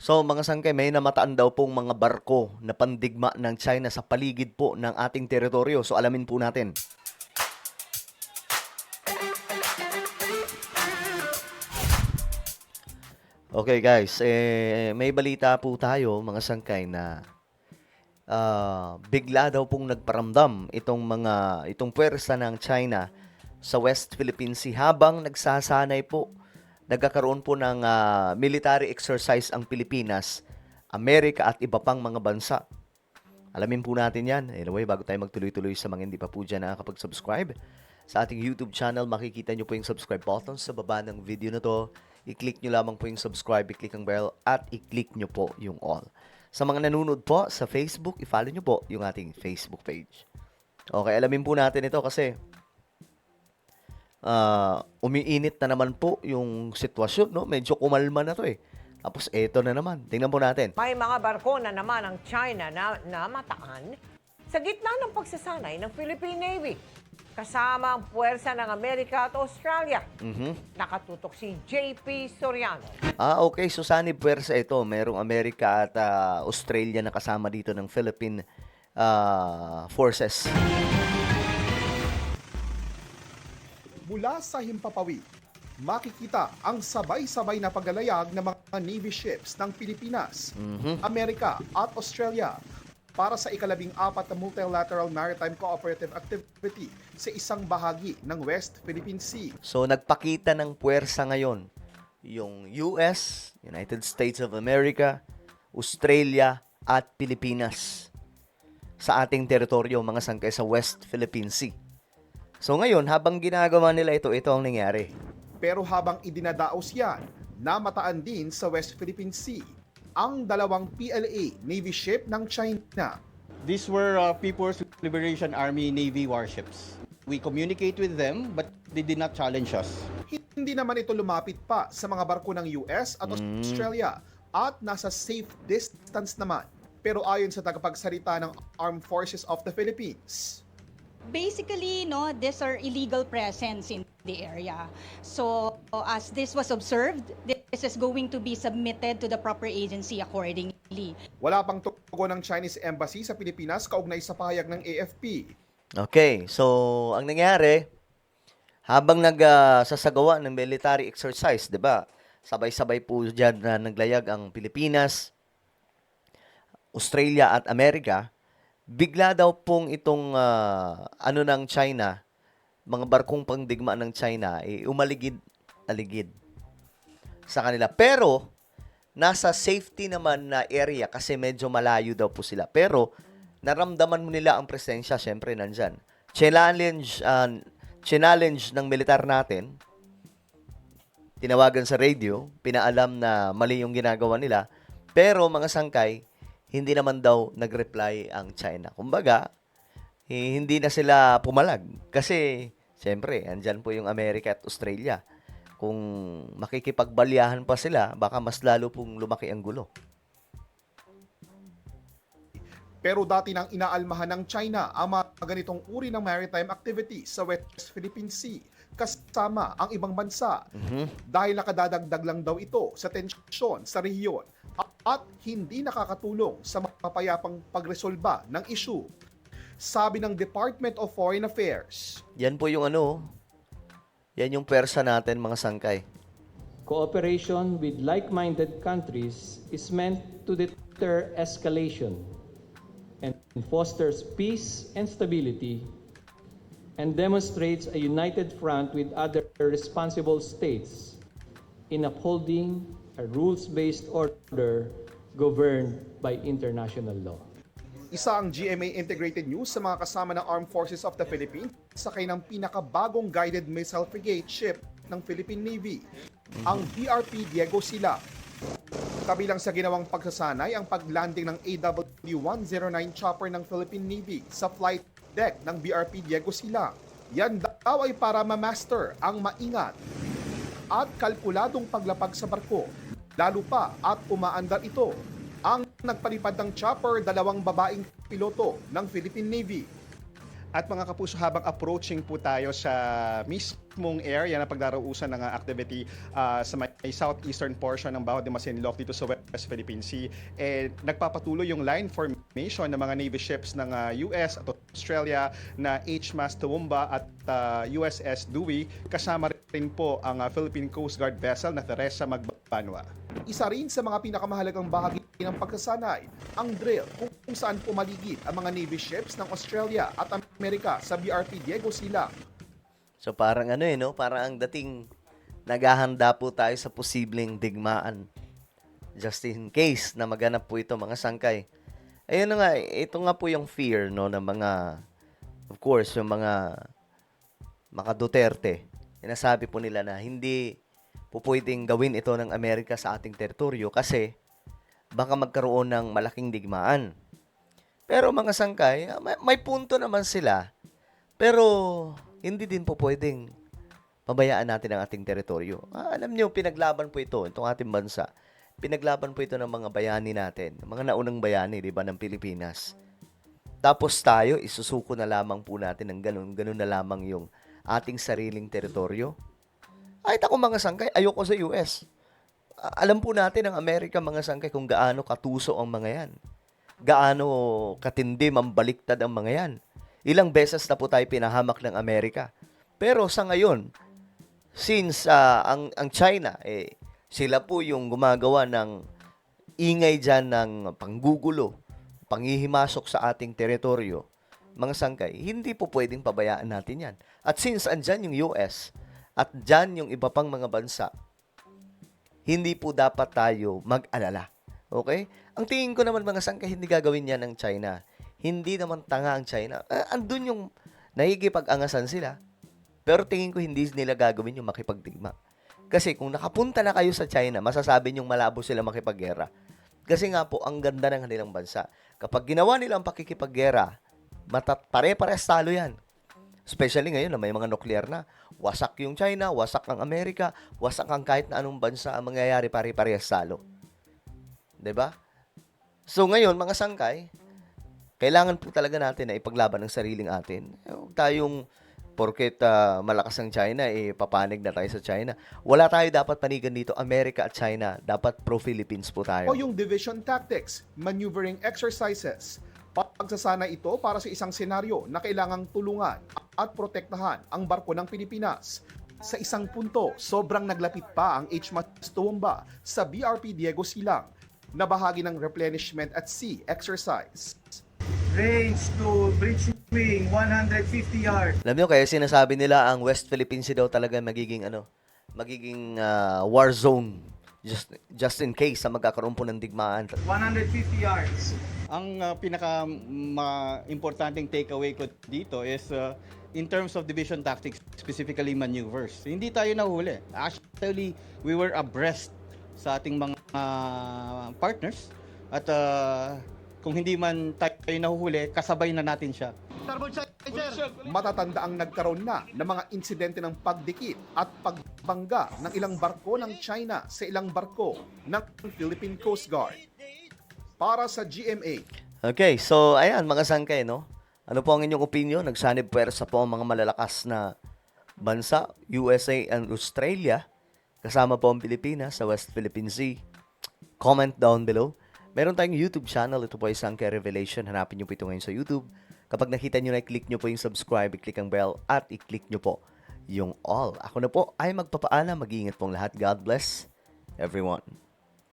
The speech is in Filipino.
So mga sangkay, may namataan daw pong mga barko na pandigma ng China sa paligid po ng ating teritoryo. So alamin po natin. Okay guys, may balita po tayo mga sangkay na bigla daw pong nagparamdam itong puwersa ng China sa West Philippine Sea habang nagsasanay po, nagkakaroon po ng military exercise ang Pilipinas, Amerika at iba pang mga bansa. Alamin po natin yan. Anyway, bago tayo magtuloy-tuloy sa mga hindi pa po dyan nakakapag-subscribe sa ating YouTube channel, makikita nyo po yung subscribe button sa baba ng video na to. I-click nyo lamang po yung subscribe, i-click ang bell, at i-click nyo po yung all. Sa mga nanonood po sa Facebook, i-follow nyo po yung ating Facebook page. Okay, alamin po natin ito kasi umiinit na naman po yung sitwasyon, no? Medyo kumalma na to eh. Tapos eto na naman. Tingnan po natin. May mga barko na naman ang China na namataan sa gitna ng pagsasanay ng Philippine Navy. Kasama ang puwersa ng Amerika at Australia. Nakatutok si JP Soriano. Okay. So, sanib puwersa ito. Merong Amerika at Australia na kasama dito ng Philippine forces. Mula sa himpapawid, makikita ang sabay-sabay na paglalayag ng mga Navy ships ng Pilipinas, Amerika at Australia para sa ika-14 na Multilateral Maritime Cooperative Activity sa isang bahagi ng West Philippine Sea. So, nagpakita ng puwersa ngayon yung US, United States of America, Australia at Pilipinas sa ating teritoryo, mga sangkay sa West Philippine Sea. So ngayon, habang ginagawa nila ito ang nangyari. Pero habang idinadaos yan, namataan din sa West Philippine Sea ang dalawang PLA Navy ship ng China. These were People's Liberation Army Navy warships. We communicate with them, but they did not challenge us. Hindi naman ito lumapit pa sa mga barko ng US at Australia at nasa safe distance naman. Pero ayon sa tagapagsalita ng Armed Forces of the Philippines, basically, no, these are illegal presence in the area. So, as this was observed, this is going to be submitted to the proper agency accordingly. wala pang tugon ng Chinese Embassy sa Pilipinas kaugnay sa pahayag ng AFP. Okay, so ang nangyari, habang nagsasagawa ng military exercise, 'di ba? Sabay-sabay po diyan na naglayag ang Pilipinas, Australia at Amerika. Bigla daw pong itong ng China, mga barkong pangdigma ng China, umaligid-aligid sa kanila. Pero nasa safety naman na area kasi medyo malayo daw po sila. Pero naramdaman mo nila ang presensya, syempre nandyan. Challenge ng militar natin, tinawagan sa radio, pinaalam na mali yung ginagawa nila. Pero mga sangkay, hindi naman daw nag-reply ang China. Kumbaga, hindi na sila pumalag. Kasi, siyempre, andyan po yung Amerika at Australia. Kung makikipagbalyahan pa sila, baka mas lalo pong lumaki ang gulo. Pero dati nang inaalmahan ng China ang mga ganitong uri ng maritime activity sa West Philippine Sea kasama ang ibang bansa dahil nakadadagdag lang daw ito sa tensyon sa rehiyon at hindi nakakatulong sa mapapayapang pagresolba ng issue. Sabi ng Department of Foreign Affairs. Yan po yung yan yung pwersa natin mga sangkay. Cooperation with like-minded countries is meant to deter escalation and fosters peace and stability and demonstrates a united front with other responsible states in upholding a rules-based order governed by international law. Isa ang GMA Integrated News sa mga kasama ng Armed Forces of the Philippines sakay ng pinakabagong guided missile frigate ship ng Philippine Navy, ang BRP Diego Sila. Kabilang sa ginawang pagsasanay ang paglanding ng AW-109 chopper ng Philippine Navy sa flight deck ng BRP Diego Sila. Yan daw ay para ma-master ang maingat at kalkuladong paglapag sa barko, lalo pa at umaandar ito. Ang nagpalipad ng chopper, dalawang babaeng piloto ng Philippine Navy. At mga kapuso, habang approaching po tayo sa mismo mismong area na pagdarausan ng activity sa may southeastern portion ng Bahao de Masinloc dito sa West Philippine Sea. Nagpapatuloy yung line formation ng mga Navy ships ng US at Australia na HMAS Toowoomba at USS Dewey, kasama rin po ang Philippine Coast Guard vessel na Teresa Magbanwa. Isa rin sa mga pinakamahalagang bahagi ng pagsasanay, ang drill kung saan pumaligid ang mga Navy ships ng Australia at Amerika sa BRP Diego Silang. So parang no? Parang ang dating naghahanda po tayo sa posibleng digmaan. Just in case na maganap po ito, mga sangkay. Ayun na nga, ito nga po yung fear, no, ng mga, of course, yung mga Duterte. Sinasabi po nila na hindi po pwedeng gawin ito ng Amerika sa ating teritoryo kasi baka magkaroon ng malaking digmaan. Pero mga sangkay, may punto naman sila. Pero hindi din po pwedeng pabayaan natin ang ating teritoryo. Alam niyo, pinaglaban po ito, itong ating bansa. Pinaglaban po ito ng mga bayani natin, mga naunang bayani, di ba, ng Pilipinas. Tapos tayo, isusuko na lamang po natin ng ganun na lamang yung ating sariling teritoryo. Ay, ako mga sangkay, ayoko sa US. Alam po natin ang Amerika, mga sangkay, kung gaano katuso ang mga yan. Gaano katindi, mambaliktad ang mga yan. Ilang beses na po tayo pinahamak ng Amerika. Pero sa ngayon, since ang China, sila po yung gumagawa ng ingay dyan ng panggugulo, panghihimasok sa ating teritoryo, mga sangkay, hindi po pwedeng pabayaan natin yan. At since andyan yung US, at dyan yung iba pang mga bansa, hindi po dapat tayo mag-alala. Okay? Ang tingin ko naman, mga sangkay, hindi gagawin yan ng China. Hindi naman tanga ang China. Andun yung nahigipag-angasan sila. Pero tingin ko hindi nila gagawin yung makipagdigma. Kasi kung nakapunta na kayo sa China, masasabi niyong malabo sila makipaggera. Kasi nga po, ang ganda ng kanilang bansa. Kapag ginawa nila ang pakikipaggera, pare-pares talo yan. Especially ngayon na may mga nuclear na. Wasak yung China, wasak ang Amerika, wasak ang kahit na anong bansa ang mangyayari, pare-pares talo. 'Di ba? So ngayon, mga sangkay, kailangan po talaga natin na ipaglaban ang sariling atin. Huwag tayong porket malakas ang China, papanig na tayo sa China. Wala tayo dapat panigan dito, Amerika at China. Dapat pro-Philippines po tayo. O yung division tactics, maneuvering exercises. Pagsasana ito para sa isang senaryo na kailangang tulungan at protektahan ang barko ng Pilipinas. Sa isang punto, sobrang naglapit pa ang HMAS Toowoomba sa BRP Diego Silang na bahagi ng replenishment at sea exercise. Range to bridge wing 150 yards. Alam niyo, kaya sinasabi nila ang West Philippine Sea daw talaga magiging war zone just in case sa magkakaroon po ng digmaan. 150 yards. Ang importanteng takeaway ko dito is in terms of division tactics, specifically maneuvers. Hindi tayo nahuli. Actually, we were abreast sa ating mga partners at kung hindi man tayo nahuhuli, kasabay na natin siya. Matatanda ang nagkaroon na ng mga insidente ng pagdikit at pagbangga ng ilang barko ng China sa ilang barko ng Philippine Coast Guard. Para sa GMA. Okay, so ayan mga sangkay, no? Ano po ang inyong opinion? Nagsanib puwersa po ang mga malalakas na bansa, USA and Australia, kasama po ang Pilipinas sa West Philippine Sea. Comment down below. Meron tayong YouTube channel. Ito po ay Sangkay Revelation. Hanapin nyo po ito ngayon sa YouTube. Kapag nakita nyo na, i-click nyo po yung subscribe, i-click ang bell, at i-click nyo po yung all. Ako na po ay magpapaalam. Mag-iingat pong lahat. God bless everyone.